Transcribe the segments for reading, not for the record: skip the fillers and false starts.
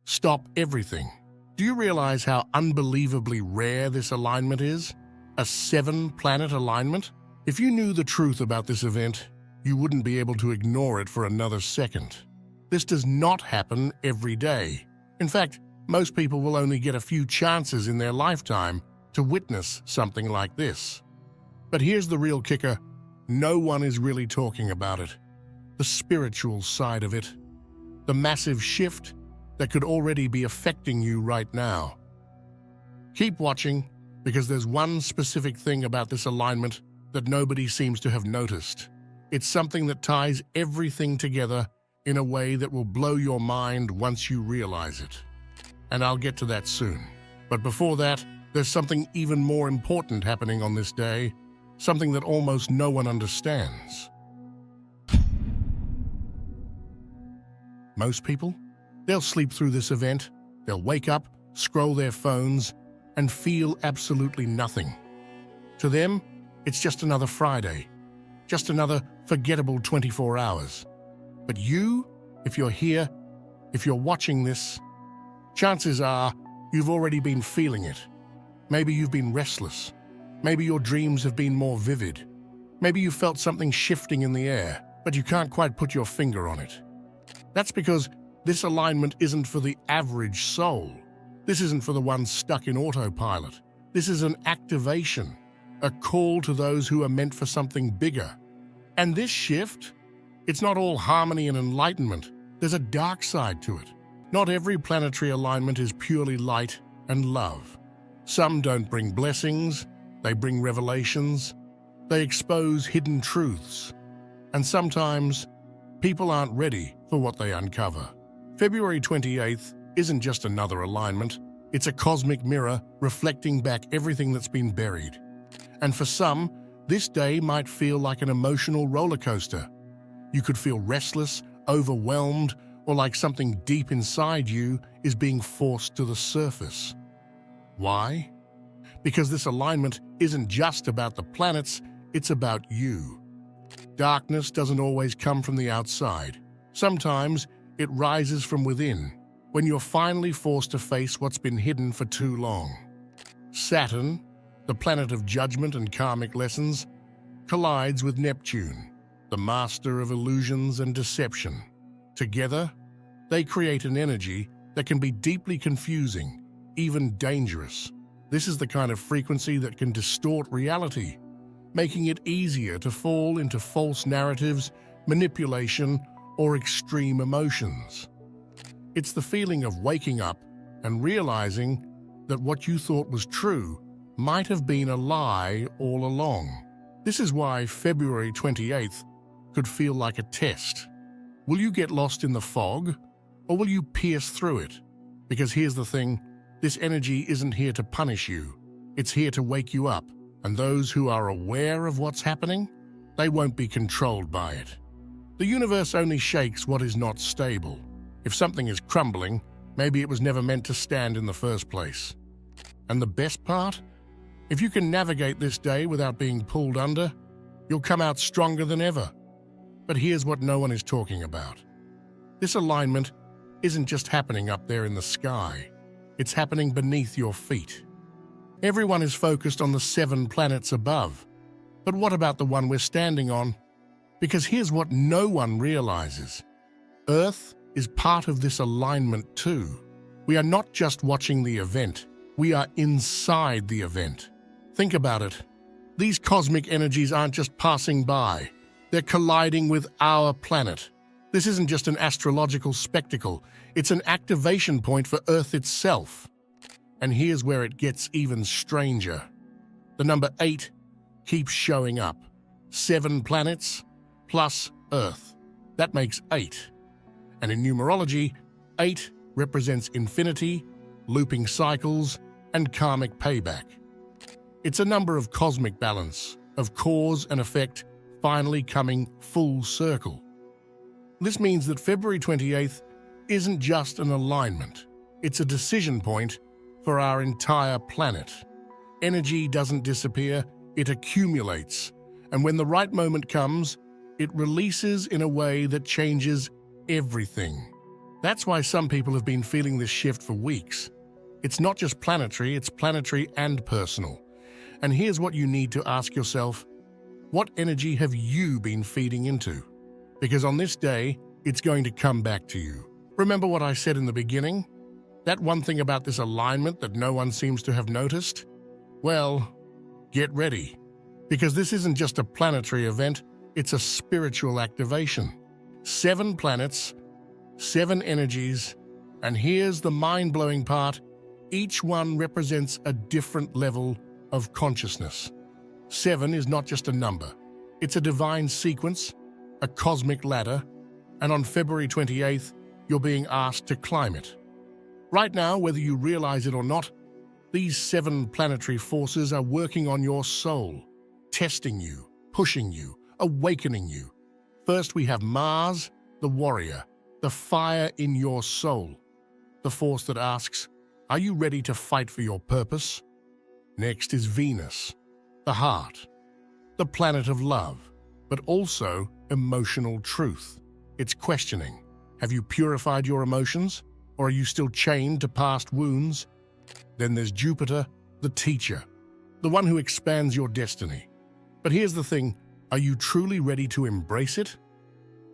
Stop everything. Do you realize how unbelievably rare this alignment is? A 7-planet alignment? If you knew the truth about this event, you wouldn't be able to ignore it for another second. This does not happen every day. In fact, most people will only get a few chances in their lifetime to witness something like this. But here's the real kicker. No one is really talking about it. The spiritual side of it. The massive shift that could already be affecting you right now. Keep watching, because there's one specific thing about this alignment that nobody seems to have noticed. It's something that ties everything together in a way that will blow your mind once you realize it. And I'll get to that soon. But before that, there's something even more important happening on this day, something that almost no one understands. Most people, they'll sleep through this event, they'll wake up, scroll their phones, and feel absolutely nothing. To them, it's just another Friday, just another forgettable 24 hours. But you, if you're here, if you're watching this, chances are you've already been feeling it. Maybe you've been restless. Maybe your dreams have been more vivid. Maybe you felt something shifting in the air, but you can't quite put your finger on it. That's because this alignment isn't for the average soul. This isn't for the one stuck in autopilot. This is an activation, a call to those who are meant for something bigger. And this shift, it's not all harmony and enlightenment. There's a dark side to it. Not every planetary alignment is purely light and love. Some don't bring blessings, they bring revelations, they expose hidden truths. And sometimes, people aren't ready for what they uncover. February 28th isn't just another alignment, it's a cosmic mirror reflecting back everything that's been buried. And for some, this day might feel like an emotional roller coaster. You could feel restless, overwhelmed, or like something deep inside you is being forced to the surface. Why? Because this alignment isn't just about the planets, it's about you. Darkness doesn't always come from the outside. Sometimes it rises from within, when you're finally forced to face what's been hidden for too long. Saturn, the planet of judgment and karmic lessons, collides with Neptune, the master of illusions and deception. Together, they create an energy that can be deeply confusing, even dangerous. This is the kind of frequency that can distort reality, making it easier to fall into false narratives, manipulation, or extreme emotions. It's the feeling of waking up and realizing that what you thought was true might have been a lie all along. This is why February 28th could feel like a test. Will you get lost in the fog, or will you pierce through it? Because here's the thing, this energy isn't here to punish you. It's here to wake you up, and those who are aware of what's happening, they won't be controlled by it. The universe only shakes what is not stable. If something is crumbling, maybe it was never meant to stand in the first place. And the best part? If you can navigate this day without being pulled under, you'll come out stronger than ever. But here's what no one is talking about. This alignment isn't just happening up there in the sky. It's happening beneath your feet. Everyone is focused on the 7 planets above. But what about the one we're standing on? Because here's what no one realizes. Earth is part of this alignment too. We are not just watching the event, we are inside the event. Think about it. These cosmic energies aren't just passing by. They're colliding with our planet. This isn't just an astrological spectacle. It's an activation point for Earth itself. And here's where it gets even stranger. The number 8 keeps showing up. 7 planets plus Earth. That makes 8. And in numerology, 8 represents infinity, looping cycles, and karmic payback. It's a number of cosmic balance, of cause and effect finally coming full circle. This means that February 28th isn't just an alignment. It's a decision point for our entire planet. Energy doesn't disappear, it accumulates. And when the right moment comes, it releases in a way that changes everything. That's why some people have been feeling this shift for weeks. It's not just planetary, it's planetary and personal. And here's what you need to ask yourself: what energy have you been feeding into? Because on this day, it's going to come back to you. Remember what I said in the beginning? That one thing about this alignment that no one seems to have noticed? Well, get ready. Because this isn't just a planetary event, it's a spiritual activation. 7 planets, 7 energies, and here's the mind-blowing part: each one represents a different level of consciousness. 7 is not just a number. It's a divine sequence, a cosmic ladder, and on February 28th, you're being asked to climb it. Right now, whether you realize it or not, these 7 planetary forces are working on your soul, testing you, pushing you, awakening you. First, we have Mars, the warrior, the fire in your soul, the force that asks, are you ready to fight for your purpose? Next is Venus, the heart, the planet of love, but also emotional truth. It's questioning. Have you purified your emotions, or are you still chained to past wounds? Then there's Jupiter, the teacher, the one who expands your destiny. But here's the thing: are you truly ready to embrace it?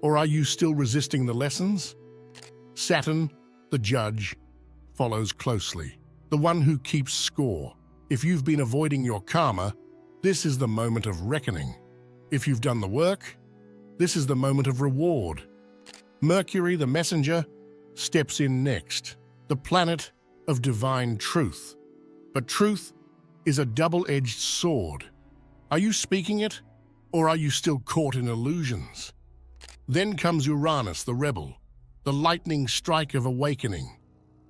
Or are you still resisting the lessons? Saturn, the judge, follows closely, the one who keeps score. If you've been avoiding your karma, this is the moment of reckoning. If you've done the work, this is the moment of reward. Mercury, the messenger, steps in next, the planet of divine truth. But truth is a double-edged sword. Are you speaking it, or are you still caught in illusions? Then comes Uranus, the rebel, the lightning strike of awakening.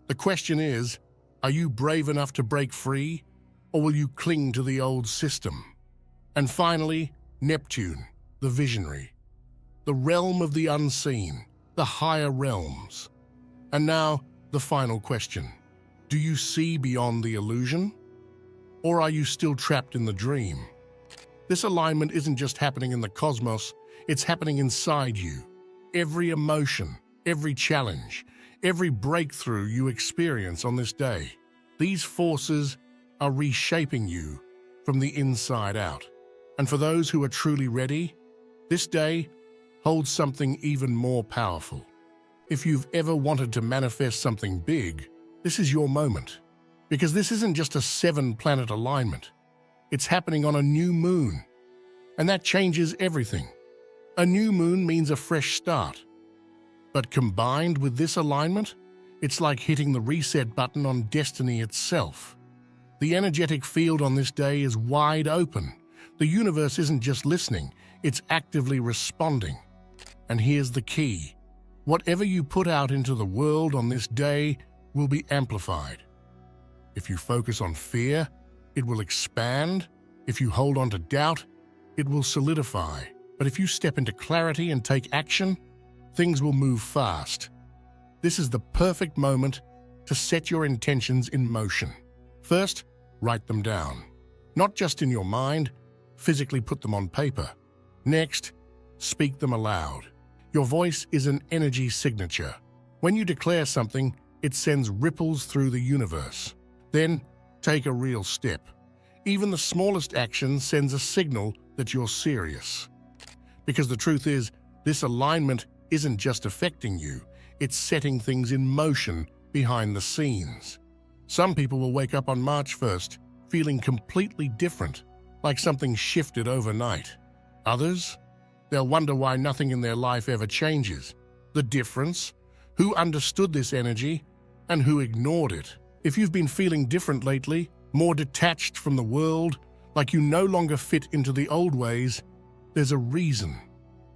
The question is, are you brave enough to break free, or will you cling to the old system? And finally, Neptune, the visionary, the realm of the unseen, the higher realms. And now, the final question. Do you see beyond the illusion? Or are you still trapped in the dream? This alignment isn't just happening in the cosmos, it's happening inside you. Every emotion, every challenge, every breakthrough you experience on this day, these forces are reshaping you from the inside out. And for those who are truly ready, this day holds something even more powerful. If you've ever wanted to manifest something big, this is your moment. Because this isn't just a 7-planet alignment. It's happening on a new moon. And that changes everything. A new moon means a fresh start. But combined with this alignment, it's like hitting the reset button on destiny itself. The energetic field on this day is wide open. The universe isn't just listening, it's actively responding. And here's the key. Whatever you put out into the world on this day will be amplified. If you focus on fear, it will expand. If you hold on to doubt, it will solidify. But if you step into clarity and take action, things will move fast. This is the perfect moment to set your intentions in motion. First, write them down. Not just in your mind, physically put them on paper. Next, speak them aloud. Your voice is an energy signature. When you declare something, it sends ripples through the universe. Then, take a real step. Even the smallest action sends a signal that you're serious. Because the truth is, this alignment isn't just affecting you, it's setting things in motion behind the scenes. Some people will wake up on March 1st feeling completely different, like something shifted overnight. Others, they'll wonder why nothing in their life ever changes. The difference? Who understood this energy and who ignored it? If you've been feeling different lately, more detached from the world, like you no longer fit into the old ways, there's a reason.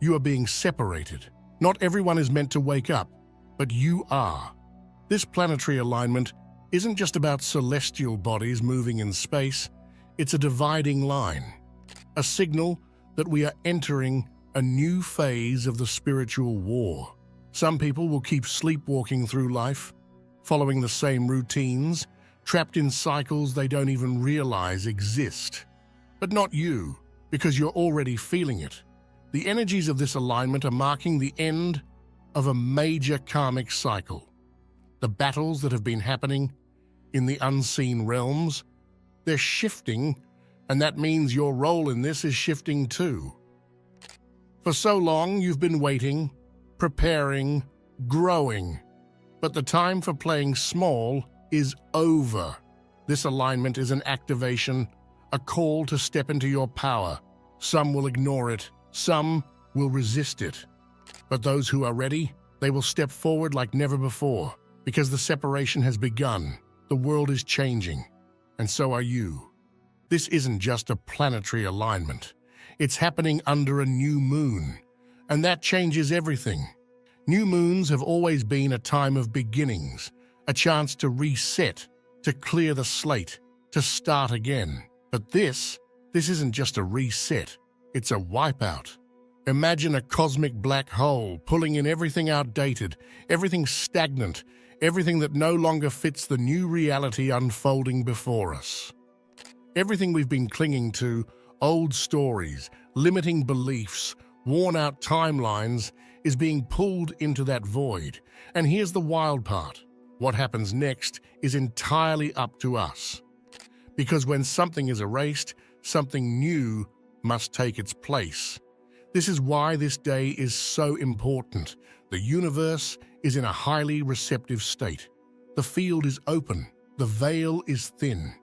You are being separated. Not everyone is meant to wake up, but you are. This planetary alignment isn't just about celestial bodies moving in space, it's a dividing line, a signal that we are entering a new phase of the spiritual war. Some people will keep sleepwalking through life, following the same routines, trapped in cycles they don't even realize exist. But not you, because you're already feeling it. The energies of this alignment are marking the end of a major karmic cycle. The battles that have been happening in the unseen realms, they're shifting, and that means your role in this is shifting too. For so long, you've been waiting, preparing, growing, but the time for playing small is over. This alignment is an activation, a call to step into your power. Some will ignore it, some will resist it. But those who are ready, they will step forward like never before, because the separation has begun. The world is changing, and so are you. This isn't just a planetary alignment. It's happening under a new moon, and that changes everything. New moons have always been a time of beginnings, a chance to reset, to clear the slate, to start again. But this isn't just a reset, it's a wipeout. Imagine a cosmic black hole pulling in everything outdated, everything stagnant, everything that no longer fits the new reality unfolding before us. Everything we've been clinging to, old stories, limiting beliefs, worn-out timelines, is being pulled into that void. And here's the wild part. What happens next is entirely up to us. Because when something is erased, something new must take its place. This is why this day is so important. The universe is in a highly receptive state. The field is open. The veil is thin.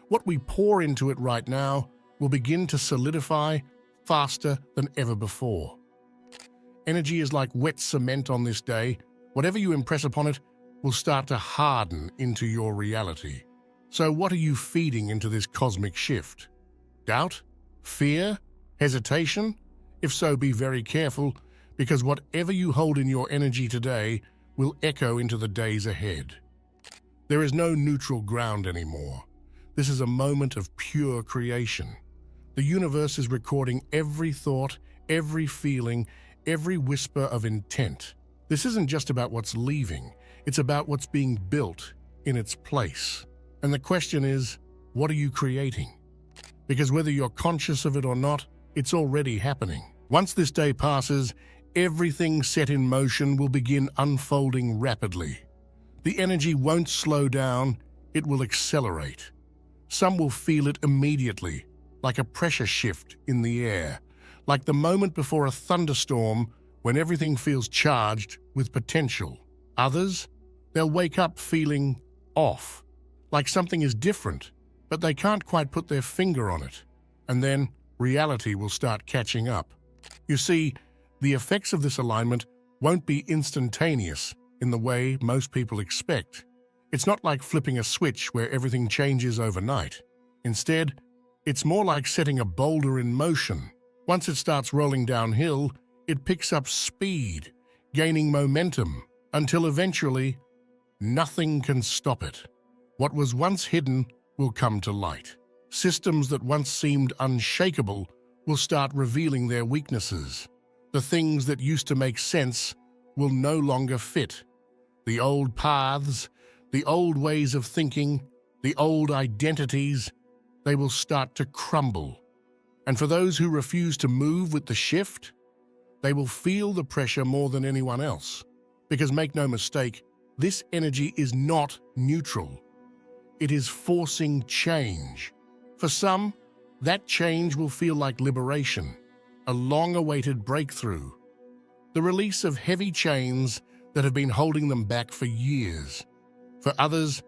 What we pour into it right now will begin to solidify faster than ever before. Energy is like wet cement on this day. Whatever you impress upon it will start to harden into your reality. So what are you feeding into this cosmic shift? Doubt? Fear? Hesitation? If so, be very careful, because whatever you hold in your energy today will echo into the days ahead. There is no neutral ground anymore. This is a moment of pure creation. The universe is recording every thought, every feeling, every whisper of intent. This isn't just about what's leaving, it's about what's being built in its place. And the question is, what are you creating? Because whether you're conscious of it or not, it's already happening. Once this day passes, everything set in motion will begin unfolding rapidly. The energy won't slow down, it will accelerate. Some will feel it immediately, like a pressure shift in the air, like the moment before a thunderstorm when everything feels charged with potential. Others, they'll wake up feeling off, like something is different, but they can't quite put their finger on it. And then reality will start catching up. You see, the effects of this alignment won't be instantaneous in the way most people expect. It's not like flipping a switch where everything changes overnight. Instead, it's more like setting a boulder in motion. Once it starts rolling downhill, it picks up speed, gaining momentum, until eventually, nothing can stop it. What was once hidden will come to light. Systems that once seemed unshakable will start revealing their weaknesses. The things that used to make sense will no longer fit. The old paths, the old ways of thinking, the old identities, they will start to crumble. And for those who refuse to move with the shift, they will feel the pressure more than anyone else. Because make no mistake, this energy is not neutral. It is forcing change. For some, that change will feel like liberation, a long-awaited breakthrough, the release of heavy chains that have been holding them back for years. For others,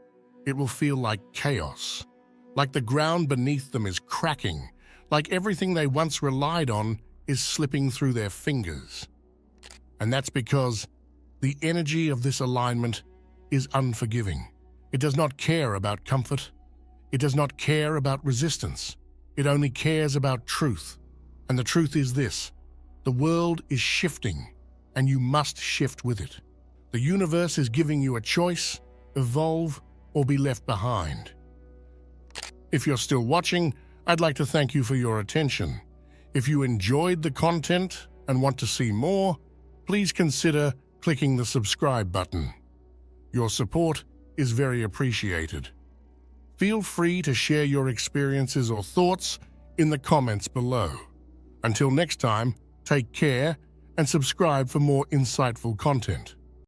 it will feel like chaos, like the ground beneath them is cracking, like everything they once relied on is slipping through their fingers. And that's because the energy of this alignment is unforgiving. It does not care about comfort. It does not care about resistance. It only cares about truth. And the truth is this: the world is shifting, and you must shift with it. The universe is giving you a choice: evolve or be left behind. If you're still watching, I'd like to thank you for your attention. If you enjoyed the content and want to see more, please consider clicking the subscribe button. Your support is very appreciated. Feel free to share your experiences or thoughts in the comments below. Until next time, take care and subscribe for more insightful content.